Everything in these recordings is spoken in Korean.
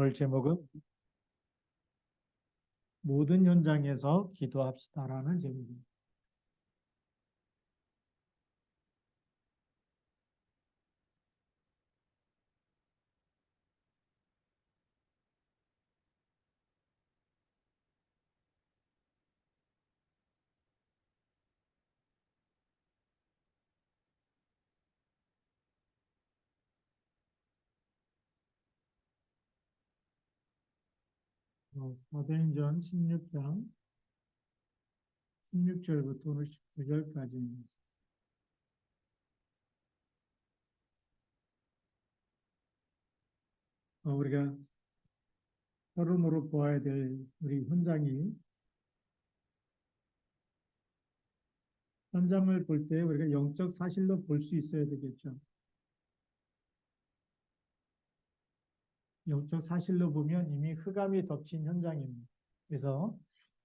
오늘 제목은 모든 현장에서 기도합시다라는 제목입니다. 사도행전 16장 16절부터 오늘 19절까지입니다. 우리가 서론으로 보아야 될 우리 현장을 볼 때 우리가 영적 사실로 볼 수 있어야 되겠죠. 영적 사실로 보면 이미 흑암이 덮친 현장입니다. 그래서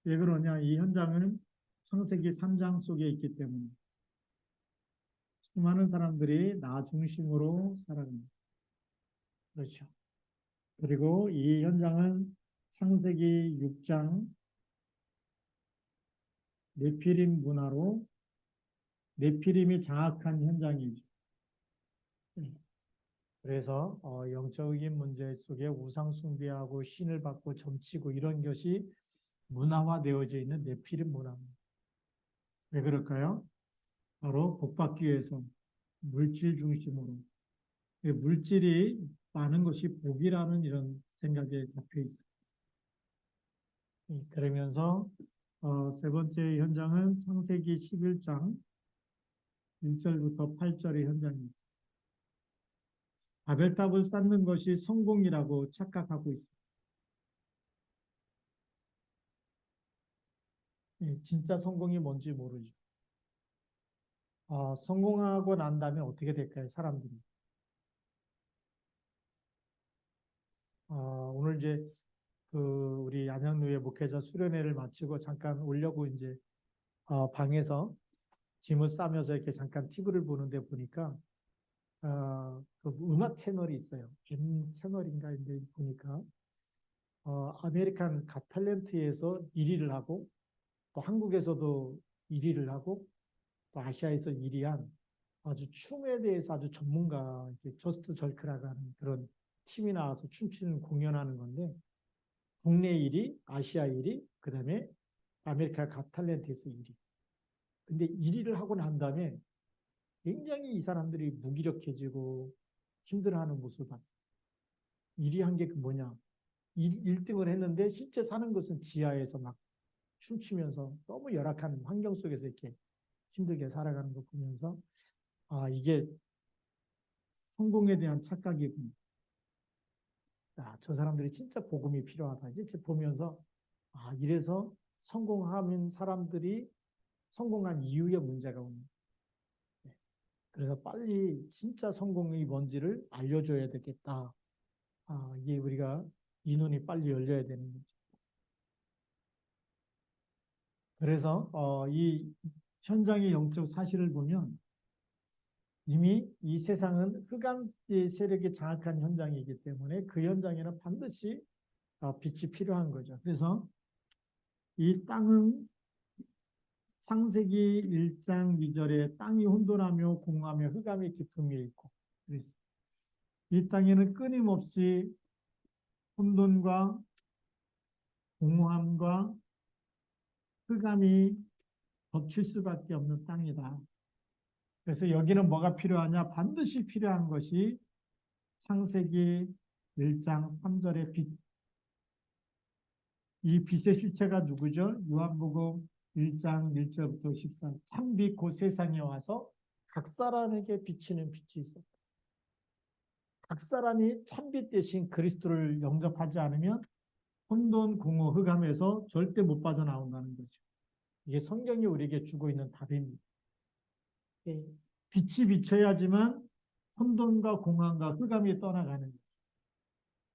왜 그러냐? 이 현장은 창세기 3장 속에 있기 때문에 수많은 사람들이 나 중심으로 살아갑니다. 그렇죠. 그리고 이 현장은 창세기 6장 네피림 문화로 네피림이 장악한 현장이죠. 그래서 영적인 문제 속에 우상 숭배하고 신을 받고 점치고 이런 것이 문화화되어져 있는 네피림 문화입니다. 왜 그럴까요? 바로 복받기 위해서 물질 중심으로 물질이 많은 것이 복이라는 이런 생각에 잡혀 있어요. 그러면서 세 번째 현장은 창세기 11장 1절부터 8절의 현장입니다. 바벨탑을 쌓는 것이 성공이라고 착각하고 있습니다. 진짜 성공이 뭔지 모르죠. 성공하고 난 다음에 어떻게 될까요, 사람들이? 오늘 이제 우리 안양교회 목회자 수련회를 마치고 잠깐 오려고 이제 방에서 짐을 싸면서 이렇게 잠깐 TV를 보는데 보니까 그 음악 채널이 있어요. M 채널인가 인데 보니까 아메리칸 갓 탤런트에서 1위를 하고 또 한국에서도 1위를 하고 또 아시아에서 1위한 아주 춤에 대해서 아주 전문가 저스트 절크라고 하는 그런 팀이 나와서 춤추는 공연하는 건데 국내 1위, 아시아 1위, 그 다음에 아메리카 갓 탤런트에서 1위. 근데 1위를 하고 난 다음에 굉장히 이 사람들이 무기력해지고 힘들어하는 모습을 봤어요. 1위 한 게 뭐냐? 1등을 했는데 실제 사는 것은 지하에서 막 춤추면서 너무 열악한 환경 속에서 이렇게 힘들게 살아가는 거 보면서 이게 성공에 대한 착각이군요. 저 사람들이 진짜 복음이 필요하다. 이제 보면서 이래서 성공하는 사람들이 성공한 이유의 문제가 오는. 그래서 빨리 진짜 성공이 뭔지를 알려줘야 되겠다. 이게 우리가 이 눈이 빨리 열려야 되는 거죠. 그래서 이 현장의 영적 사실을 보면 이미 이 세상은 흑암의 세력이 장악한 현장이기 때문에 그 현장에는 반드시 빛이 필요한 거죠. 그래서 이 땅은 창세기 1장 2절에 땅이 혼돈하며 공허하며 흑암의 깊음이 있고 그랬어요. 이 땅에는 끊임없이 혼돈과 공허함과 흑암이 덮칠 수밖에 없는 땅이다. 그래서 여기는 뭐가 필요하냐? 반드시 필요한 것이 창세기 1장 3절의 빛. 이 빛의 실체가 누구죠? 요한복음 1장 1절부터 14. 참빛 곧 세상에 와서 각 사람에게 비치는 빛이 있었다. 각 사람이 참빛 대신 그리스도를 영접하지 않으면 혼돈, 공허, 흑암에서 절대 못 빠져나온다는 거죠. 이게 성경이 우리에게 주고 있는 답입니다. 빛이 비쳐야지만 혼돈과 공허과 흑암이 떠나가는 거죠.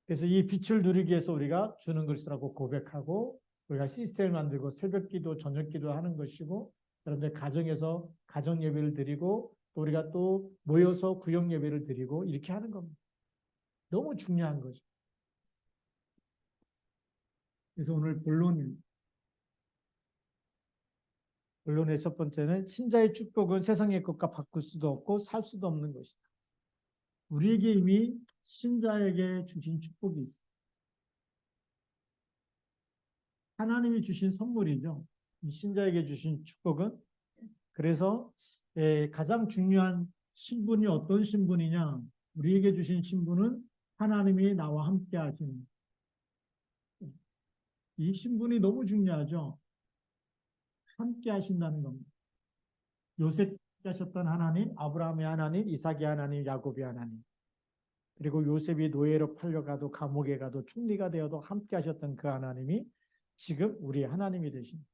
그래서 이 빛을 누리기 위해서 우리가 주는 것이라고 고백하고 우리가 시스템을 만들고 새벽기도, 저녁기도 하는 것이고 여러분들 가정에서 가정 예배를 드리고 또 우리가 또 모여서 구역 예배를 드리고 이렇게 하는 겁니다. 너무 중요한 거죠. 그래서 오늘 본론의 첫 번째는 신자의 축복은 세상의 것과 바꿀 수도 없고 살 수도 없는 것이다. 우리에게 이미 신자에게 주신 축복이 있습니다. 하나님이 주신 선물이죠. 이 신자에게 주신 축복은. 그래서 가장 중요한 신분이 어떤 신분이냐? 우리에게 주신 신분은 하나님이 나와 함께 하시는, 이 신분이 너무 중요하죠. 함께 하신다는 겁니다. 요셉 하셨던 하나님, 아브라함의 하나님, 이삭의 하나님, 야곱의 하나님. 그리고 요셉이 노예로 팔려가도 감옥에 가도 총리가 되어도 함께 하셨던 그 하나님이 지금 우리 하나님이 되신,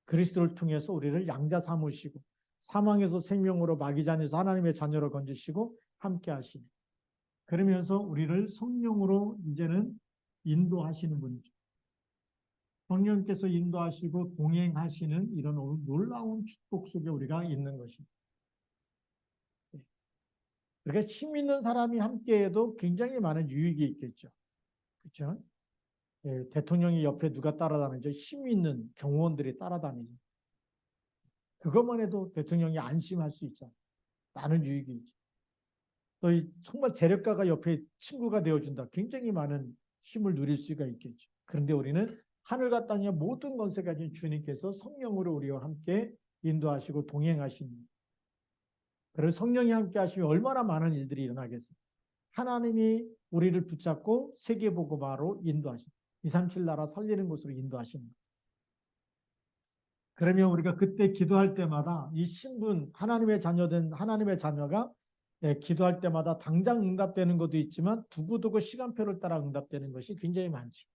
그리스도를 통해서 우리를 양자 삼으시고 사망에서 생명으로 마귀자녀에서 하나님의 자녀로 건지시고 함께 하시네. 그러면서 우리를 성령으로 이제는 인도하시는 분이죠. 성령께서 인도하시고 동행하시는 이런 놀라운 축복 속에 우리가 있는 것입니다. 그러니까 힘 있는 사람이 함께해도 굉장히 많은 유익이 있겠죠. 그렇죠? 대통령이 옆에 누가 따라다니죠? 힘 있는 경호원들이 따라다니죠. 그것만 해도 대통령이 안심할 수 있잖아요. 많은 유익이 있죠. 또 정말 재력가가 옆에 친구가 되어준다. 굉장히 많은 힘을 누릴 수가 있겠죠. 그런데 우리는 하늘과 땅의 모든 권세 가진 주님께서 성령으로 우리와 함께 인도하시고 동행하십니다. 그래서 성령이 함께 하시면 얼마나 많은 일들이 일어나겠습니까? 하나님이 우리를 붙잡고 세계복음화로 인도하십니다. 237 나라 살리는 곳으로 인도하십니다. 그러면 우리가 그때 기도할 때마다 이 신분, 하나님의 자녀된 하나님의 자녀가 기도할 때마다 당장 응답되는 것도 있지만 두고두고 시간표를 따라 응답되는 것이 굉장히 많죠.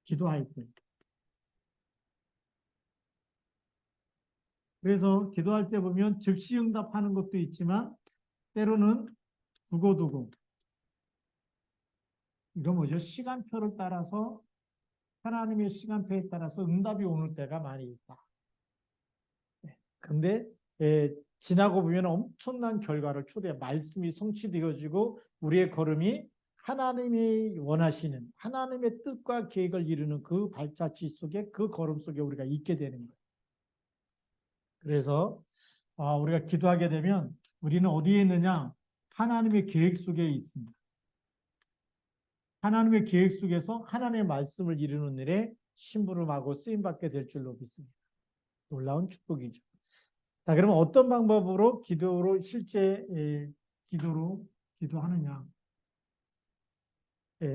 기도할 때. 그래서 기도할 때 보면 즉시 응답하는 것도 있지만 때로는 두고두고. 이거 뭐죠? 시간표를 따라서, 하나님의 시간표에 따라서 응답이 오는 때가 많이 있다. 그런데 지나고 보면 엄청난 결과를 초래해, 말씀이 성취되어지고 우리의 걸음이 하나님이 원하시는 하나님의 뜻과 계획을 이루는 그 발자취 속에, 그 걸음 속에 우리가 있게 되는 거예요. 그래서 우리가 기도하게 되면 우리는 어디에 있느냐? 하나님의 계획 속에 있습니다. 하나님의 계획 속에서 하나님의 말씀을 이루는 일에 심부름하고 쓰임받게 될 줄로 믿습니다. 놀라운 축복이죠. 자, 그러면 어떤 방법으로 기도로 실제 기도로 기도하느냐?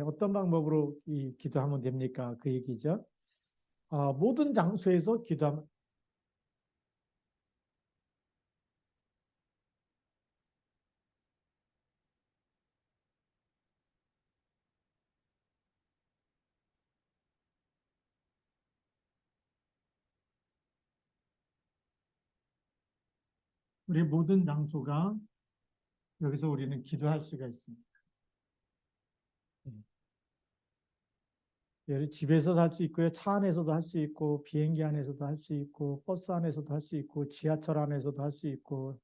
어떤 방법으로 기도하면 됩니까? 그 얘기죠. 모든 장소에서 기도하면, 우리 모든 장소가, 여기서 우리는 기도할 수가 있습니다. 집에서도 할 수 있고요, 차 안에서도 할 수 있고, 비행기 안에서도 할 수 있고, 버스 안에서도 할 수 있고, 지하철 안에서도 할 수 있고,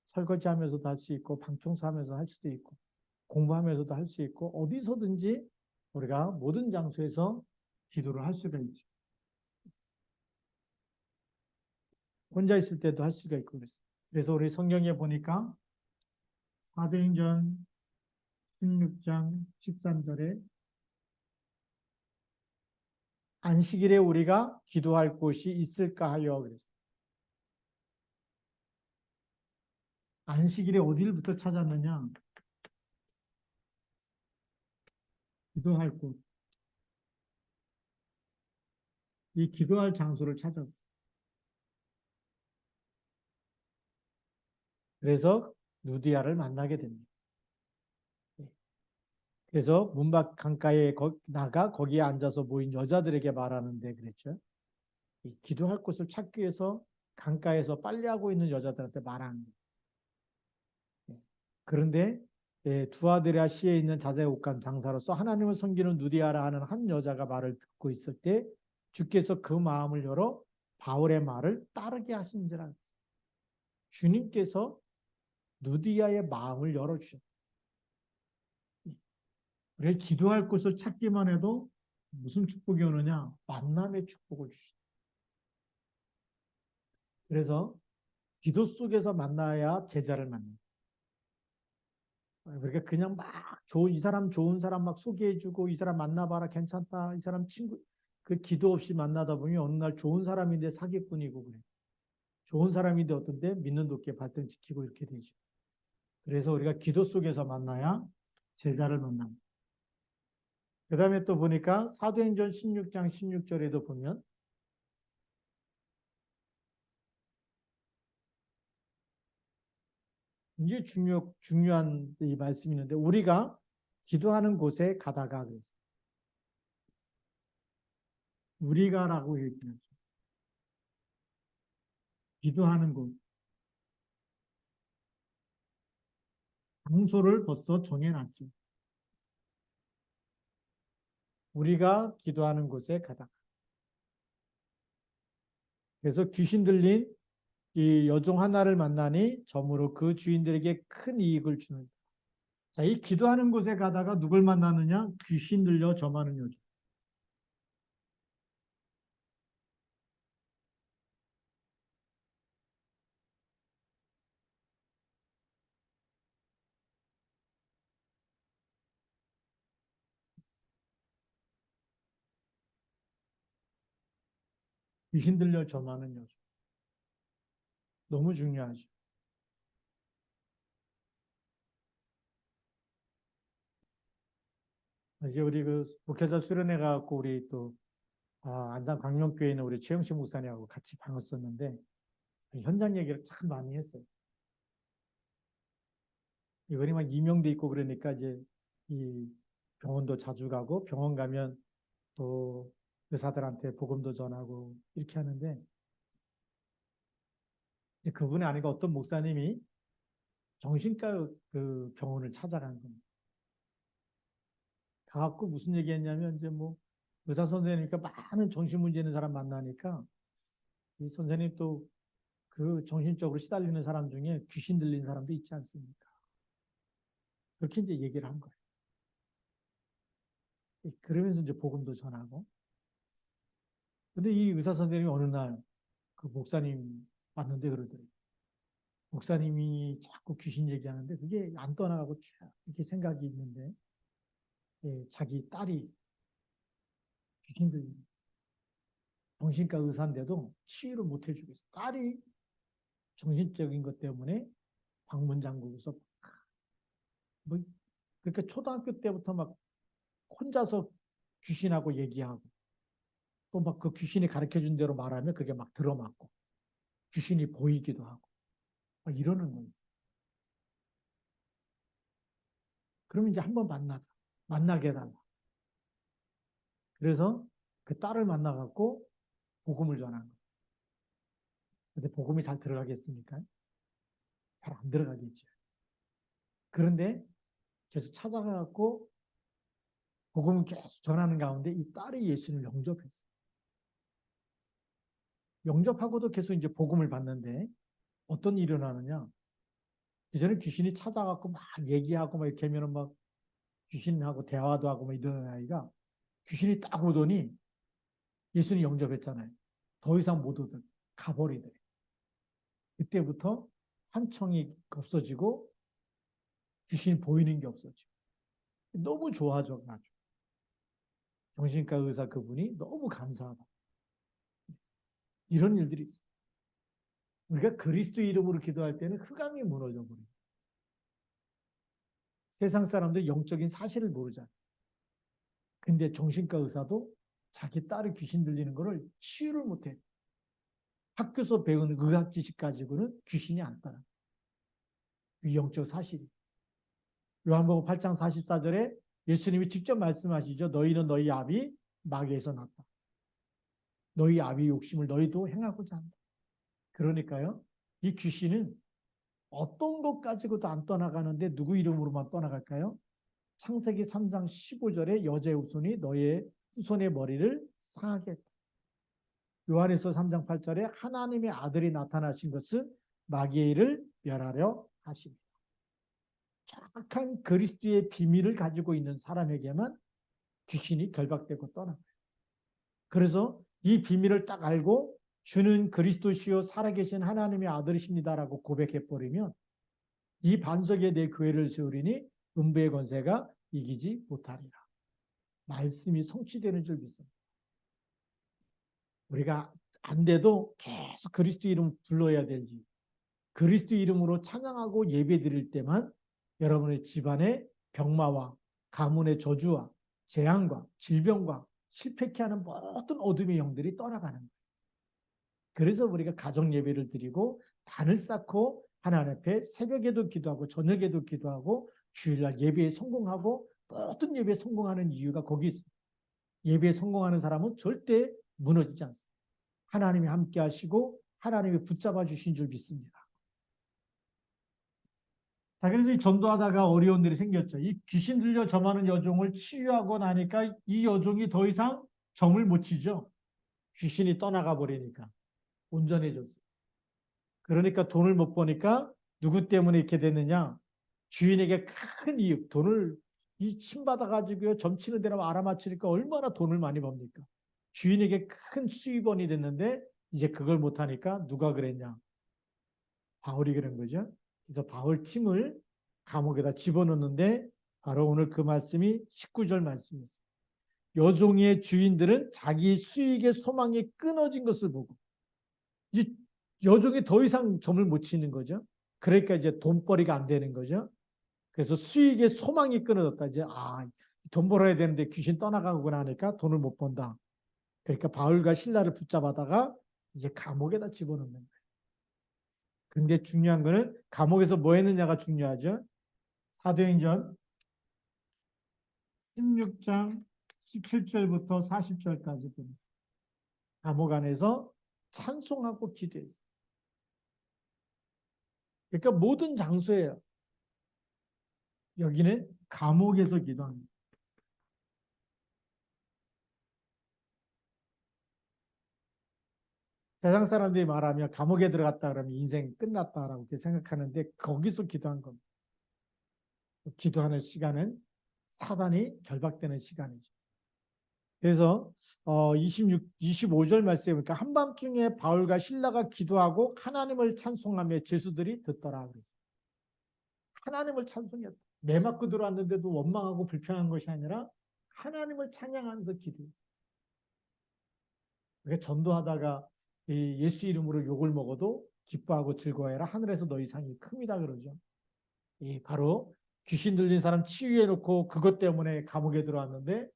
설거지하면서도 할 수 있고, 방 청소하면서 할 수도 있고, 공부하면서도 할 수 있고, 어디서든지 우리가 모든 장소에서 기도를 할 수가 있죠. 혼자 있을 때도 할 수가 있고 그랬어요. 그래서 우리 성경에 보니까 사도행전 16장 13절에 안식일에 우리가 기도할 곳이 있을까 하여 그랬어요. 안식일에 어디를부터 찾았느냐? 기도할 곳. 이 기도할 장소를 찾았어요. 그래서 누디아를 만나게 됩니다. 그래서 문밖 강가에 나가 거기에 앉아서 모인 여자들에게 말하는데 그랬죠. 기도할 곳을 찾기 위해서 강가에서 빨래하고 있는 여자들한테 말하는 거예요. 그런데 두아드라 시에 있는 자색 옷감 장사로서 하나님을 섬기는 누디아라 하는 한 여자가 말을 듣고 있을 때 주께서 그 마음을 열어 바울의 말을 따르게 하신지라. 주님께서 누디아의 마음을 열어주셨다. 우리가 기도할 곳을 찾기만 해도 무슨 축복이 오느냐? 만남의 축복을 주시죠. 그래서 기도 속에서 만나야 제자를 만납니다. 그러니까 그냥 막 이 사람 좋은 사람 막 소개해주고 이 사람 만나봐라 괜찮다 이 사람 친구 그 기도 없이 만나다 보면 어느 날 좋은 사람인데 사기꾼이고 그래. 좋은 사람인데 어떤 때 믿는 도끼에 발등 지키고 이렇게 되죠. 그래서 우리가 기도 속에서 만나야 제자를 만납니다. 그 다음에 또 보니까 사도행전 16장 16절에도 보면 이제 중요한 이 말씀이 있는데 우리가 기도하는 곳에 가다가 그랬어요. 우리가라고 얘기했죠. 기도하는 곳. 장소를 벌써 정해놨죠. 우리가 기도하는 곳에 가다가. 그래서 귀신 들린 이 여종 하나를 만나니 점으로 그 주인들에게 큰 이익을 주는. 자, 이 기도하는 곳에 가다가 누굴 만나느냐? 귀신 들려 점하는 여종. 귀신 들려 점하는 여종. 너무 중요하죠. 이제 우리 그 목회자 수련회 가고 우리 또 안산 광명교회 있는 우리 최영식 목사님하고 같이 방을 썼는데 현장 얘기를 참 많이 했어요. 이번에 막 임용돼 있고 그러니까 이제 이 병원도 자주 가고 병원 가면 또 의사들한테 복음도 전하고 이렇게 하는데 그분이 아니고 어떤 목사님이 정신과 그 병원을 찾아간 겁니다. 가갖고 무슨 얘기했냐면 이제 뭐 의사 선생님이니까 많은 정신 문제 있는 사람 만나니까 이 선생님 또 그 정신적으로 시달리는 사람 중에 귀신 들린 사람도 있지 않습니까? 그렇게 이제 얘기를 한 거예요. 그러면서 이제 복음도 전하고. 근데 이 의사 선생님이 어느 날 그 목사님 왔는데 그러더래요. 목사님이 자꾸 귀신 얘기하는데 그게 안 떠나가고 쭉 이렇게 생각이 있는데 자기 딸이 귀신 들린 정신과 의사인데도 치유를 못 해주고 있어. 딸이 정신적인 것 때문에 방문 잠그고서 뭐 그러니까 초등학교 때부터 막 혼자서 귀신하고 얘기하고 또 막 그 귀신이 가르쳐 준 대로 말하면 그게 막 들어맞고 귀신이 보이기도 하고 막 이러는 거예요. 그러면 이제 한번 만나자. 만나게 해달라. 그래서 그 딸을 만나갖고 복음을 전한 거예요. 근데 복음이 잘 들어가겠습니까? 잘 안 들어가겠죠. 그런데 계속 찾아가갖고 복음을 계속 전하는 가운데 이 딸이 예수님을 영접했어요. 영접하고도 계속 이제 복음을 받는데 어떤 일이 일어나느냐? 그전에 귀신이 찾아갖고 막 얘기하고 막 이렇게 하면은 막 귀신하고 대화도 하고 막 이러는 아이가 귀신이 딱 오더니 예수님 영접했잖아요. 더 이상 못 오더 가버리더래. 그때부터 한청이 없어지고 귀신이 보이는 게 없어지고 너무 좋아져 가지고 정신과 의사 그분이 너무 감사하다. 이런 일들이 있어요. 우리가 그리스도 이름으로 기도할 때는 흑암이 무너져 버려요. 세상 사람들 영적인 사실을 모르잖아요. 근데 정신과 의사도 자기 딸이 귀신 들리는 거를 치유를 못해. 학교에서 배운 의학 지식 가지고는 귀신이 안 따라. 영적 사실이. 요한복음 8장 44절에 예수님이 직접 말씀하시죠. 너희는 너희 아비 마귀에서 났다. 너희 아비 욕심을 너희도 행하고자 한다. 그러니까요. 이 귀신은 어떤 것 가지고도 안 떠나가는데 누구 이름으로만 떠나갈까요? 창세기 3장 15절에 여자의 후손이 너의 후손의 머리를 상하게 했다. 요한일서 3장 8절에 하나님의 아들이 나타나신 것은 마귀의 일을 멸하려 하십니다. 정확한 그리스도의 비밀을 가지고 있는 사람에게만 귀신이 결박되고 떠나. 그래서 이 비밀을 딱 알고 주는 그리스도시요 살아계신 하나님의 아들이십니다라고 고백해버리면 이 반석에 내 교회를 세우리니 음부의 권세가 이기지 못하리라. 말씀이 성취되는 줄 믿습니다. 우리가 안 돼도 계속 그리스도 이름 불러야 되지. 그리스도 이름으로 찬양하고 예배 드릴 때만 여러분의 집안의 병마와 가문의 저주와 재앙과 질병과 실패케 하는 모든 어둠의 영들이 떠나가는 거예요. 그래서 우리가 가정 예배를 드리고 단을 쌓고 하나님 앞에 새벽에도 기도하고 저녁에도 기도하고 주일날 예배에 성공하고 모든 예배에 성공하는 이유가 거기 있습니다. 예배에 성공하는 사람은 절대 무너지지 않습니다. 하나님이 함께 하시고 하나님이 붙잡아 주신 줄 믿습니다. 자, 그래서 이 전도하다가 어려운 일이 생겼죠. 이 귀신 들려 점하는 여종을 치유하고 나니까 이 여종이 더 이상 점을 못 치죠. 귀신이 떠나가 버리니까 온전해졌어요. 그러니까 돈을 못 버니까 누구 때문에 이렇게 됐느냐? 주인에게 큰 이익, 돈을 이 침받아가지고요, 점치는 데로 알아맞히니까 얼마나 돈을 많이 법니까? 주인에게 큰 수입원이 됐는데 이제 그걸 못하니까 누가 그랬냐? 바울이 그런 거죠. 그래서 바울 팀을 감옥에다 집어넣는데 바로 오늘 그 말씀이 19절 말씀이었어요. 여종의 주인들은 자기 수익의 소망이 끊어진 것을 보고 이제 여종이 더 이상 점을 못 치는 거죠. 그러니까 이제 돈벌이가 안 되는 거죠. 그래서 수익의 소망이 끊어졌다. 이제 돈 벌어야 되는데 귀신 떠나가거나 하니까 돈을 못 번다. 그러니까 바울과 실라를 붙잡아다가 이제 감옥에다 집어넣는 거예요. 근데 중요한 거는 감옥에서 뭐 했느냐가 중요하죠. 사도행전 16장 17절부터 40절까지 보면 감옥 안에서 찬송하고 기도했어요. 그러니까 모든 장소예요. 여기는 감옥에서 기도합니다. 세상 사람들이 말하면 감옥에 들어갔다 그러면 인생 끝났다라고 생각하는데 거기서 기도한 겁니다. 기도하는 시간은 사단이 결박되는 시간이죠. 그래서 25절 말씀에 보니까 한밤중에 바울과 실라가 기도하고 하나님을 찬송하며 죄수들이 듣더라. 하나님을 찬송했다. 매 맞고 들어왔는데도 원망하고 불평한 것이 아니라 하나님을 찬양하면서 기도했어요. 그러니까 전도하다가 예수 이름으로 욕을 먹어도 기뻐하고 즐거워해라. 하늘에서 너희 상이 큽니다 그러죠. 바로 귀신 들린 사람 치유해 놓고 그것 때문에 감옥에 들어왔는데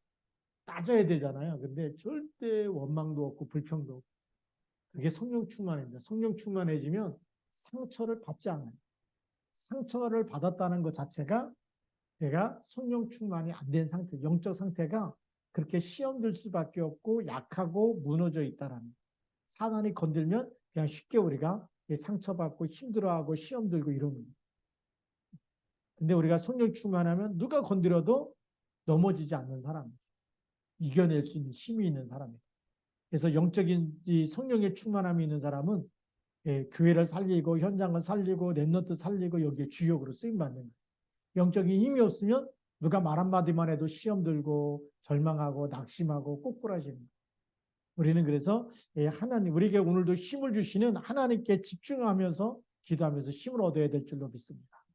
따져야 되잖아요. 근데 절대 원망도 없고 불평도 없고. 그게 성령 충만입니다. 성령 충만해지면 상처를 받지 않아요. 상처를 받았다는 것 자체가 내가 성령 충만이 안 된 상태, 영적 상태가 그렇게 시험 들 수밖에 없고 약하고 무너져 있다라는. 사단이 건들면 그냥 쉽게 우리가 상처받고 힘들어하고 시험 들고 이러는 거예요. 근데 우리가 성령 충만하면 누가 건드려도 넘어지지 않는 사람, 이겨낼 수 있는 힘이 있는 사람이에요. 그래서 영적인 이 성령의 충만함이 있는 사람은 교회를 살리고 현장을 살리고 랩런트 살리고 여기에 주역으로 쓰임받는 거예요. 영적인 힘이 없으면 누가 말 한마디만 해도 시험 들고 절망하고 낙심하고 꼬꾸라지는 거예요. 우리는 그래서 하나님, 우리에게 오늘도 힘을 주시는 하나님께 집중하면서 기도하면서 힘을 얻어야 될 줄로 믿습니다.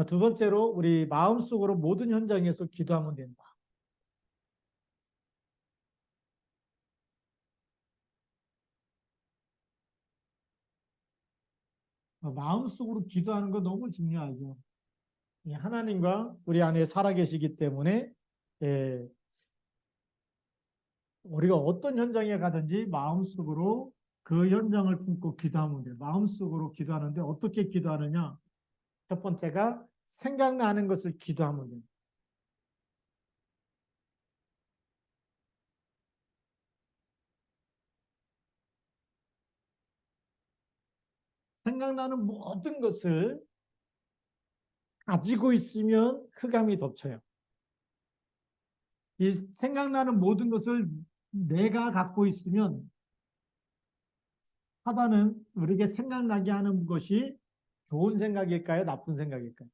두 번째로 우리 마음속으로 모든 현장에서 기도하면 된다. 마음속으로 기도하는 거 너무 중요하죠. 하나님과 우리 안에 살아계시기 때문에 우리가 어떤 현장에 가든지 마음속으로 그 현장을 품고 기도하면 돼요. 마음속으로 기도하는데 어떻게 기도하느냐? 첫 번째가 생각나는 것을 기도하면 돼요. 생각나는 모든 것을 가지고 있으면 흑암이 덮쳐요. 이 생각나는 모든 것을 내가 갖고 있으면 사단은 우리에게 생각나게 하는 것이 좋은 생각일까요? 나쁜 생각일까요?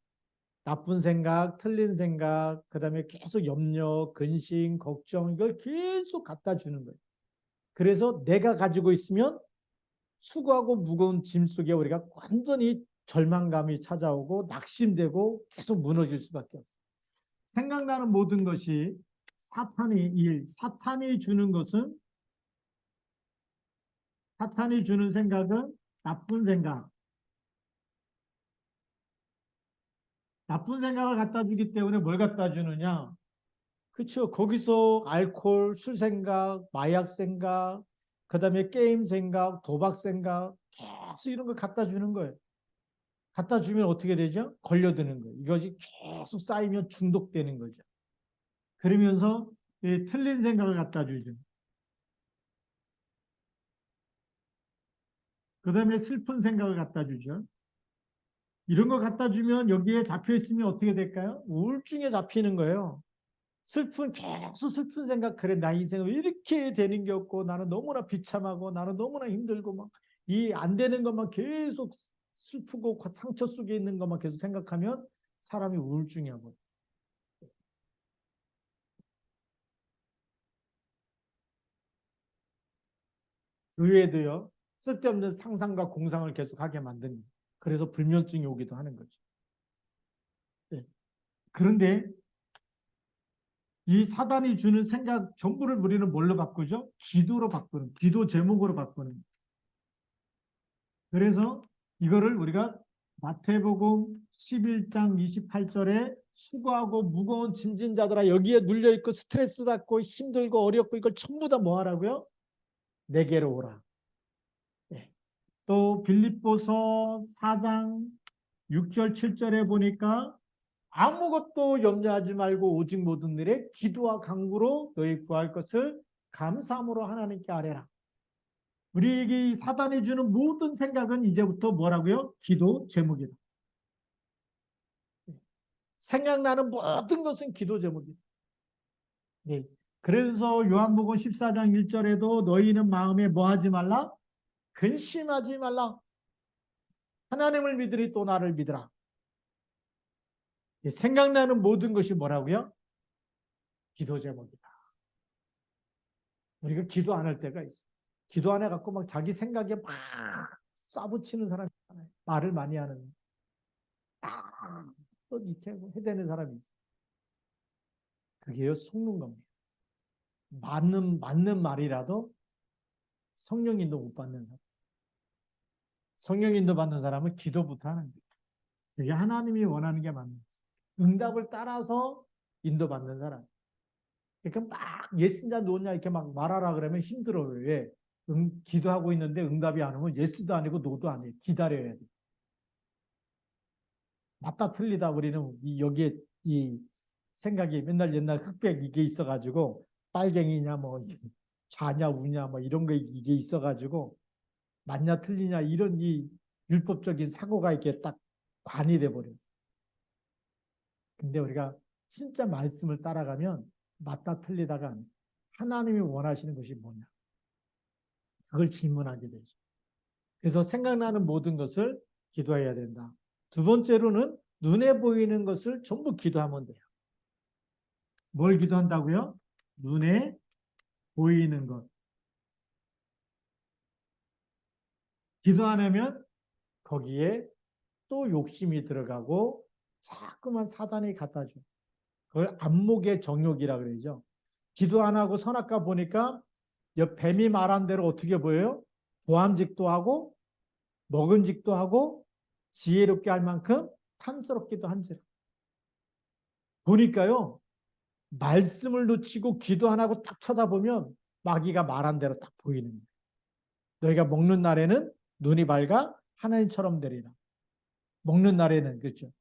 나쁜 생각, 틀린 생각, 그다음에 계속 염려, 근심, 걱정 이걸 계속 갖다 주는 거예요. 그래서 내가 가지고 있으면 수고하고 무거운 짐 속에 우리가 완전히 절망감이 찾아오고 낙심되고 계속 무너질 수밖에 없어요. 생각나는 모든 것이 사탄이 주는 것은 사탄이 주는 생각은 나쁜 생각. 나쁜 생각을 갖다 주기 때문에 뭘 갖다 주느냐? 그렇죠. 거기서 알코올, 술 생각, 마약 생각, 그다음에 게임 생각, 도박 생각 계속 이런 걸 갖다 주는 거예요. 갖다 주면 어떻게 되죠? 걸려드는 거예요. 이것이 계속 쌓이면 중독되는 거죠. 그러면서 틀린 생각을 갖다 주죠. 그다음에 슬픈 생각을 갖다 주죠. 이런 거 갖다 주면 여기에 잡혀 있으면 어떻게 될까요? 우울증에 잡히는 거예요. 계속 슬픈 생각, 그래, 나 인생 왜 이렇게 되는 게 없고, 나는 너무나 비참하고, 나는 너무나 힘들고, 막, 이 안 되는 것만 계속 슬프고, 상처 속에 있는 것만 계속 생각하면 사람이 우울증이 하고. 의외도요, 쓸데없는 상상과 공상을 계속 하게 만드는 거예요. 그래서 불면증이 오기도 하는 거죠. 네. 그런데 이 사단이 주는 생각 전부를 우리는 뭘로 바꾸죠? 기도로 바꾸는, 기도 제목으로 바꾸는. 그래서 이거를 우리가 마태복음 11장 28절에 수고하고 무거운 짐진 자들아 여기에 눌려있고 스트레스 받고 힘들고 어렵고 이걸 전부 다 뭐 하라고요? 내게로 오라. 네. 또 빌립보서 4장 6절 7절에 보니까 아무것도 염려하지 말고 오직 모든 일에 기도와 간구로 너희 구할 것을 감사함으로 하나님께 아뢰라. 우리에게 사단이 주는 모든 생각은 이제부터 뭐라고요? 기도 제목이다. 생각나는 모든 것은 기도 제목이다. 예. 그래서 요한복음 14장 1절에도 너희는 마음에 뭐 하지 말라? 근심하지 말라. 하나님을 믿으리 또 나를 믿으라. 생각나는 모든 것이 뭐라고요? 기도 제목이다. 우리가 기도 안 할 때가 있어. 기도 안 해갖고 막 자기 생각에 막 쏴붙이는 사람이 있잖아요. 말을 많이 하는. 또 이렇게 해대는 사람이 있어. 그게요, 속는 겁니다. 맞는 말이라도 성령 인도 못 받는 사람. 성령 인도 받는 사람은 기도부터 하는 거예요. 그게 하나님이 원하는 게 맞는 거예요. 응답을 따라서 인도받는 사람. 그러니까 막 예스냐 노냐 이렇게 막 말하라 그러면 힘들어요. 왜? 기도하고 있는데 응답이 안 오면 예스도 아니고 노도 아니에요. 기다려야 돼. 맞다 틀리다 우리는 여기에 이 생각이 맨날 옛날 흑백 이게 있어가지고 빨갱이냐 뭐 좌냐 우냐 뭐 이런 거 이게 있어가지고 맞냐 틀리냐 이런 이 율법적인 사고가 이렇게 딱 관이 돼 버려요. 근데 우리가 진짜 말씀을 따라가면 맞다 틀리다가 하나님이 원하시는 것이 뭐냐 그걸 질문하게 되죠. 그래서 생각나는 모든 것을 기도해야 된다. 두 번째로는 눈에 보이는 것을 전부 기도하면 돼요. 뭘 기도한다고요? 눈에 보이는 것. 기도 안 하면 거기에 또 욕심이 들어가고 자꾸만 사단이 갖다 줘. 그걸 안목의 정욕이라 그러죠. 기도 안 하고 선악과 보니까 뱀이 말한 대로 어떻게 보여요? 보암직도 하고 먹음직도 하고 지혜롭게 할 만큼 탐스럽기도 한지라. 보니까요. 말씀을 놓치고 기도 안 하고 딱 쳐다보면 마귀가 말한 대로 딱 보이는 거예요. 너희가 먹는 날에는 눈이 밝아 하나님처럼 되리라. 먹는 날에는 그렇죠.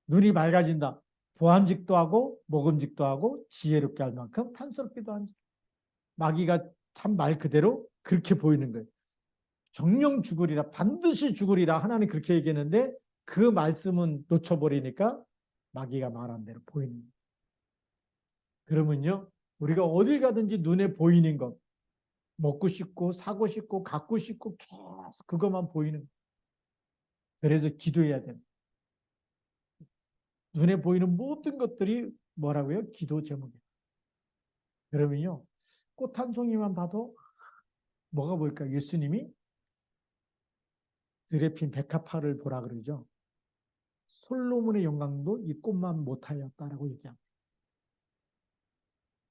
눈이 맑아진다. 보암직도 하고 먹음직도 하고 지혜롭게 할 만큼 탐스럽기도 한지. 마귀가 참 말 그대로 그렇게 보이는 거예요. 정령 죽으리라 반드시 죽으리라 하나님 그렇게 얘기했는데 그 말씀은 놓쳐버리니까 마귀가 말한 대로 보이는 거예요. 그러면요 우리가 어딜 가든지 눈에 보이는 것 먹고 싶고 사고 싶고 갖고 싶고 계속 그것만 보이는 거예요. 그래서 기도해야 됩니다. 눈에 보이는 모든 것들이 뭐라고요? 기도 제목이에요. 그러면요, 꽃 한 송이만 봐도 뭐가 보일까요? 예수님이 들에 핀 백합화를 보라 그러죠. 솔로몬의 영광도 이 꽃만 못하였다라고 얘기합니다.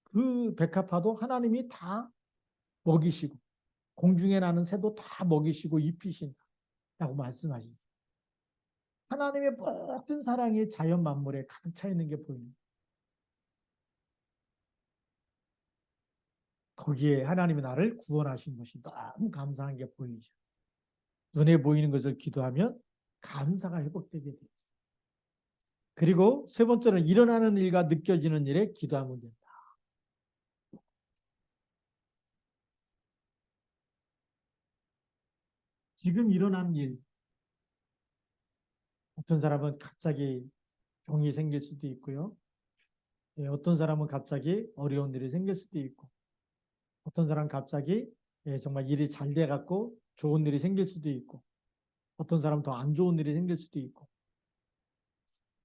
그 백합화도 하나님이 다 먹이시고 공중에 나는 새도 다 먹이시고 입히신다라고 말씀하십니다. 하나님의 모든 사랑이 자연 만물에 가득 차 있는 게 보입니다. 거기에 하나님이 나를 구원하신 것이 너무 감사한 게 보이죠. 눈에 보이는 것을 기도하면 감사가 회복되게 되어 있습니다. 그리고 세 번째는 일어나는 일과 느껴지는 일에 기도하면 된다. 지금 일어난 일, 어떤 사람은 갑자기 병이 생길 수도 있고요. 어떤 사람은 갑자기 어려운 일이 생길 수도 있고, 어떤 사람은 갑자기 정말 일이 잘 돼갖고 좋은 일이 생길 수도 있고, 어떤 사람은 더 안 좋은 일이 생길 수도 있고,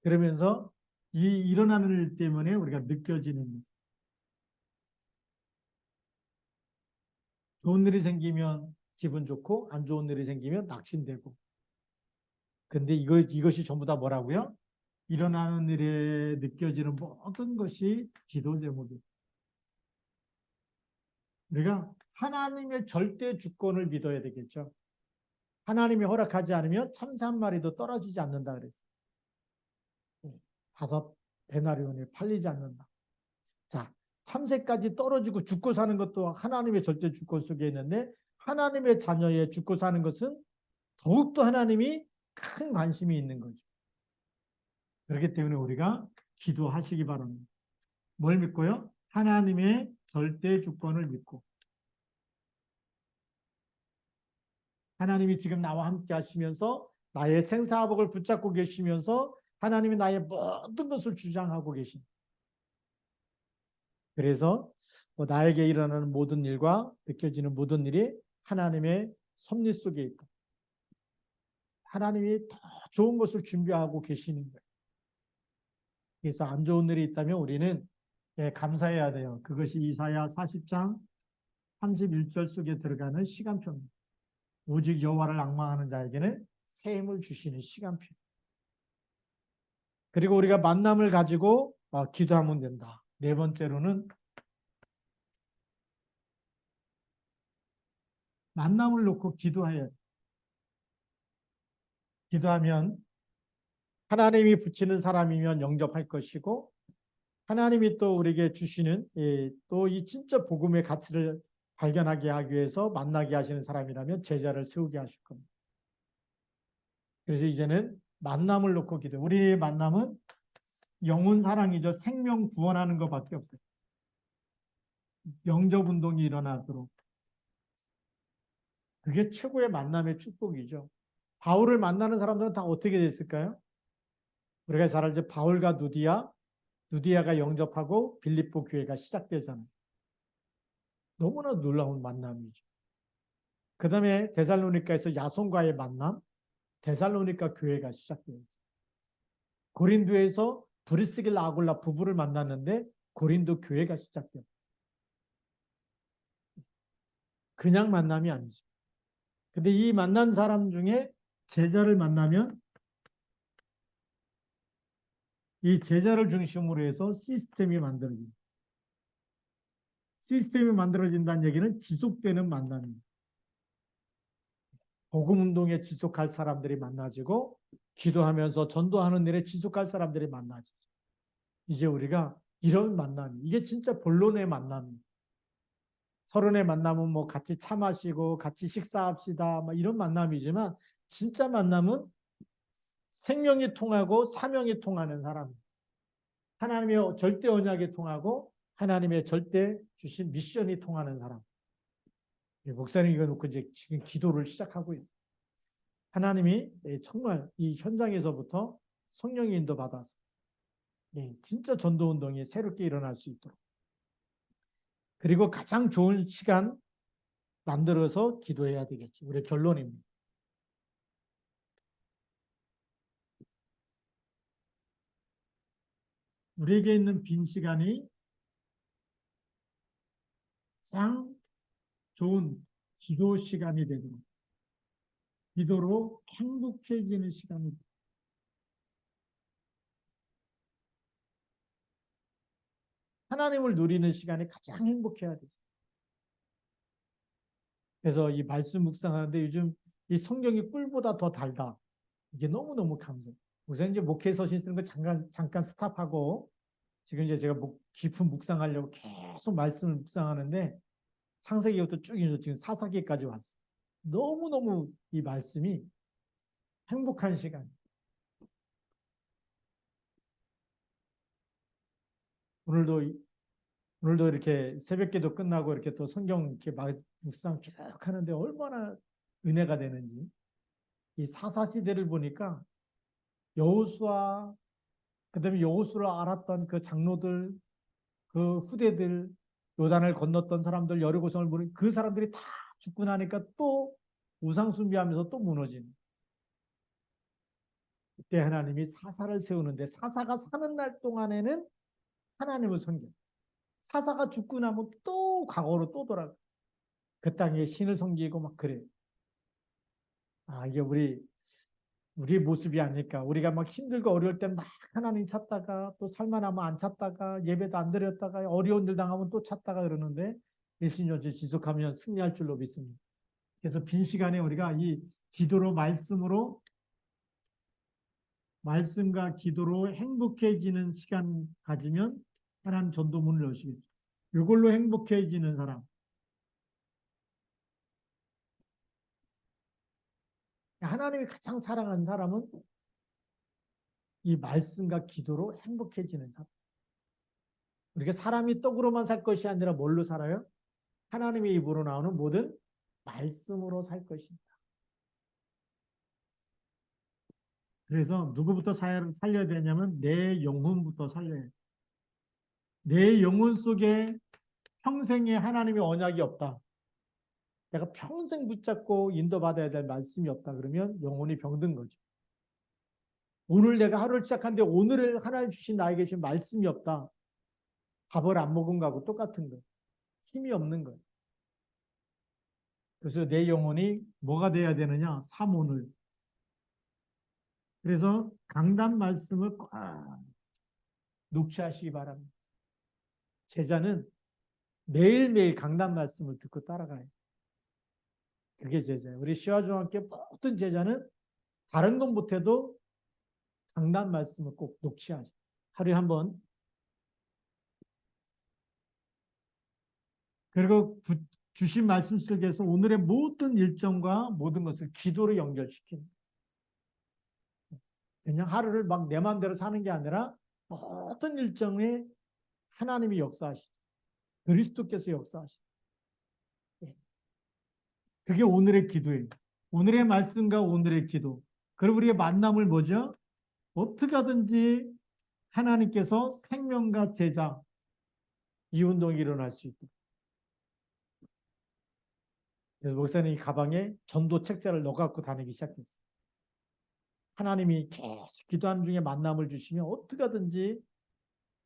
그러면서 이 일어나는 일 때문에 우리가 느껴지는 좋은 일이 생기면 기분 좋고 안 좋은 일이 생기면 낙심되고. 근데 이것이 전부 다 뭐라고요? 일어나는 일에 느껴지는 모든 것이 기도 제목이에요. 우리가 하나님의 절대 주권을 믿어야 되겠죠. 하나님이 허락하지 않으면 참새 한 마리도 떨어지지 않는다 그랬어요. 5데나리온이 팔리지 않는다. 자, 참새까지 떨어지고 죽고 사는 것도 하나님의 절대 주권 속에 있는데 하나님의 자녀의 죽고 사는 것은 더욱더 하나님이 큰 관심이 있는 거죠. 그렇기 때문에 우리가 기도하시기 바랍니다. 뭘 믿고요? 하나님의 절대 주권을 믿고 하나님이 지금 나와 함께 하시면서 나의 생사화복을 붙잡고 계시면서 하나님이 나의 모든 것을 주장하고 계십니다. 그래서 나에게 일어나는 모든 일과 느껴지는 모든 일이 하나님의 섭리 속에 있고 하나님이 더 좋은 것을 준비하고 계시는 거예요. 그래서 안 좋은 일이 있다면 우리는 감사해야 돼요. 그것이 이사야 40장 31절 속에 들어가는 시간표입니다. 오직 여호와를 앙망하는 자에게는 새 힘을 주시는 시간표. 그리고 우리가 만남을 가지고 기도하면 된다. 네 번째로는 만남을 놓고 기도해야 돼. 기도하면 하나님이 붙이는 사람이면 영접할 것이고 하나님이 또 우리에게 주시는 또 이 진짜 복음의 가치를 발견하게 하기 위해서 만나게 하시는 사람이라면 제자를 세우게 하실 겁니다. 그래서 이제는 만남을 놓고 기도. 우리의 만남은 영혼 사랑이죠. 생명 구원하는 것밖에 없어요. 영접 운동이 일어나도록. 그게 최고의 만남의 축복이죠. 바울을 만나는 사람들은 다 어떻게 됐을까요? 우리가 잘 알죠. 바울과 누디아가 영접하고 빌립보 교회가 시작되잖아요. 너무나 놀라운 만남이죠. 그 다음에 데살로니가에서 야손과의 만남, 데살로니가 교회가 시작돼요. 고린도에서 브리스길라 아굴라 부부를 만났는데 고린도 교회가 시작돼요. 그냥 만남이 아니죠. 근데 이 만난 사람 중에 제자를 만나면 이 제자를 중심으로 해서 시스템이 만들어집니다. 시스템이 만들어진다는 얘기는 지속되는 만남입니다. 복음 운동에 지속할 사람들이 만나지고 기도하면서 전도하는 일에 지속할 사람들이 만나지죠. 이제 우리가 이런 만남, 이게 진짜 본론의 만남입니다. 서론의 만남은 뭐 같이 차 마시고 같이 식사합시다 이런 만남이지만 진짜 만남은 생명이 통하고 사명이 통하는 사람, 하나님의 절대 언약이 통하고 하나님의 절대 주신 미션이 통하는 사람. 목사님 이거 놓고 이제 지금 기도를 시작하고 있어요. 하나님이 정말 이 현장에서부터 성령의 인도 받아서 진짜 전도운동이 새롭게 일어날 수 있도록 그리고 가장 좋은 시간 만들어서 기도해야 되겠지. 우리 결론입니다. 우리에게 있는 빈 시간이 가장 좋은 기도 시간이 되도록, 기도로 행복해지는 시간이 되도록. 하나님을 누리는 시간이 가장 행복해야 되죠. 그래서 이 말씀 묵상하는데 요즘 이 성경이 꿀보다 더 달다. 이게 너무너무 감사해요. 우선 이제 목회 서신 쓰는 거 잠깐 스탑하고 지금 이제 제가 깊은 묵상하려고 계속 말씀을 묵상하는데 창세기부터 쭉 이어서 지금 사사기까지 왔어요. 너무너무 이 말씀이 행복한 시간. 오늘도 오늘도 이렇게 새벽기도 끝나고 이렇게 또 성경 이렇게 묵상 쭉 하는데 얼마나 은혜가 되는지. 이 사사 시대를 보니까 여호수아, 그다음에 여호수를 알았던 그 장로들, 그 후대들, 요단을 건넜던 사람들, 여리고성을 보니 그 사람들이 다 죽고 나니까 또 우상 숭배하면서 또 무너지는. 그때 하나님이 사사를 세우는데 사사가 사는 날 동안에는 하나님을 섬겨. 사사가 죽고 나면 또 과거로 또 돌아가. 그 땅에 신을 섬기고 막 그래. 아, 이게 우리의 모습이 아닐까. 우리가 막 힘들고 어려울 때 막 하나님 찾다가 또 살만하면 안 찾다가 예배도 안 드렸다가 어려운 일 당하면 또 찾다가 그러는데 일신전체 지속하면 승리할 줄로 믿습니다. 그래서 빈 시간에 우리가 이 기도로 말씀과 기도로 행복해지는 시간 가지면 하나님 전도문을 여시겠죠. 이걸로 행복해지는 사람. 하나님이 가장 사랑하는 사람은 이 말씀과 기도로 행복해지는 사람. 우리가 사람이 떡으로만 살 것이 아니라 뭘로 살아요? 하나님의 입으로 나오는 모든 말씀으로 살 것입니다. 그래서 누구부터 살려야 되냐면 내 영혼부터 살려야 해요. 내 영혼 속에 평생에 하나님의 언약이 없다. 내가 평생 붙잡고 인도받아야 될 말씀이 없다. 그러면 영혼이 병든 거죠. 오늘 내가 하루를 시작하는데 오늘 하나님 주신 나에게 주신 말씀이 없다. 밥을 안 먹은 거하고 똑같은 거예요. 힘이 없는 거예요. 그래서 내 영혼이 뭐가 돼야 되느냐? 사모늘. 그래서 강단 말씀을 꽉 녹취하시기 바랍니다. 제자는 매일매일 강단 말씀을 듣고 따라가요. 그게 제자예요. 우리 시와중학교 모든 제자는 다른 건 못해도 강단 말씀을 꼭 녹취하죠. 하루에 한 번. 그리고 주신 말씀 속에서 오늘의 모든 일정과 모든 것을 기도로 연결시키는. 그냥 하루를 막 내 마음대로 사는 게 아니라 모든 일정에 하나님이 역사하시죠. 그리스도께서 역사하시죠. 그게 오늘의 기도예요. 오늘의 말씀과 오늘의 기도. 그리고 우리의 만남을 뭐죠? 어떻게 하든지 하나님께서 생명과 제자 이 운동이 일어날 수 있도록. 그래서 목사님이 가방에 전도 책자를 넣어갖고 다니기 시작했어요. 하나님이 계속 기도하는 중에 만남을 주시면 어떻게 하든지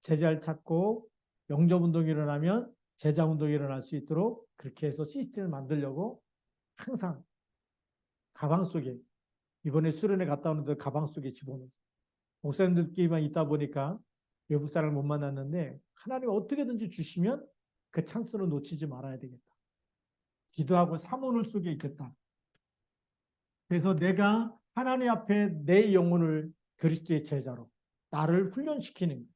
제자를 찾고 영접 운동이 일어나면 제자 운동이 일어날 수 있도록 그렇게 해서 시스템을 만들려고 항상 가방 속에 이번에 수련회 갔다 오는데 가방 속에 집어넣었어요. 목사님들끼리만 있다 보니까 외국 사람을 못 만났는데 하나님 어떻게든지 주시면 그 찬스를 놓치지 말아야 되겠다. 기도하고 사모늘 속에 있겠다. 그래서 내가 하나님 앞에 내 영혼을 그리스도의 제자로 나를 훈련시키는 거예요.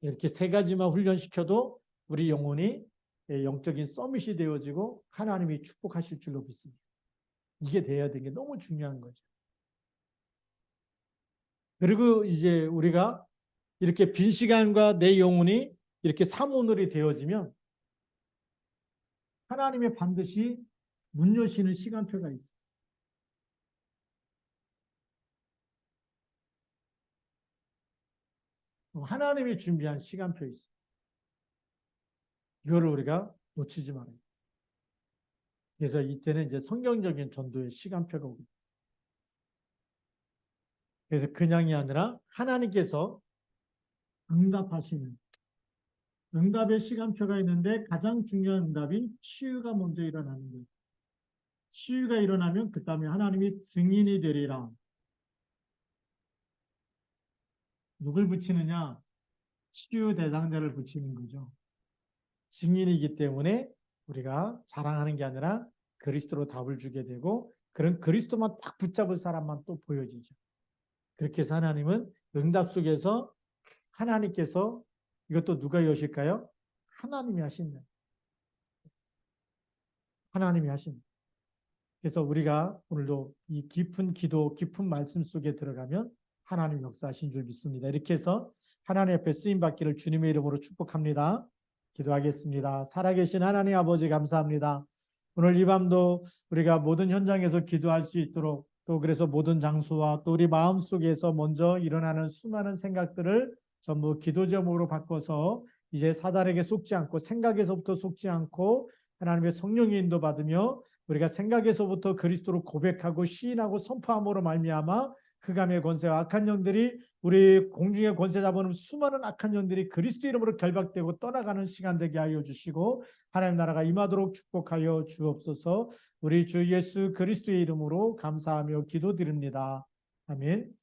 이렇게 세 가지만 훈련시켜도 우리 영혼이 영적인 서밋이 되어지고 하나님이 축복하실 줄로 믿습니다. 이게 돼야 되는 게 너무 중요한 거죠. 그리고 이제 우리가 이렇게 빈 시간과 내 영혼이 이렇게 사모늘이 되어지면 하나님의 반드시 문 여시는 시간표가 있어요. 하나님이 준비한 시간표 있어요. 이거를 우리가 놓치지 말아요. 그래서 이때는 이제 성경적인 전도의 시간표가 오고. 그래서 그냥이 아니라 하나님께서 응답하시는 응답의 시간표가 있는데 가장 중요한 응답이 치유가 먼저 일어나는 거예요. 치유가 일어나면 그 다음에 하나님이 증인이 되리라. 누굴 붙이느냐? 치유 대상자를 붙이는 거죠. 증인이기 때문에 우리가 자랑하는 게 아니라 그리스도로 답을 주게 되고 그런 그리스도만 딱 붙잡을 사람만 또 보여지죠. 그렇게 해서 하나님은 응답 속에서 하나님께서 이것도 누가 여실까요? 하나님이 하신다. 하나님이 하신다. 그래서 우리가 오늘도 이 깊은 기도, 깊은 말씀 속에 들어가면 하나님 역사하신 줄 믿습니다. 이렇게 해서 하나님 앞에 쓰임받기를 주님의 이름으로 축복합니다. 기도하겠습니다. 살아계신 하나님 아버지 감사합니다. 오늘 이 밤도 우리가 모든 현장에서 기도할 수 있도록 또 그래서 모든 장소와 또 우리 마음속에서 먼저 일어나는 수많은 생각들을 전부 기도 제목으로 바꿔서 이제 사단에게 속지 않고 생각에서부터 속지 않고 하나님의 성령의 인도받으며 우리가 생각에서부터 그리스도로 고백하고 시인하고 선포함으로 말미암아 흑암의 권세와 악한 영들이 우리 공중의 권세 잡은 수많은 악한 영들이 그리스도 이름으로 결박되고 떠나가는 시간 되게 하여 주시고 하나님 나라가 임하도록 축복하여 주옵소서. 우리 주 예수 그리스도의 이름으로 감사하며 기도드립니다. 아멘.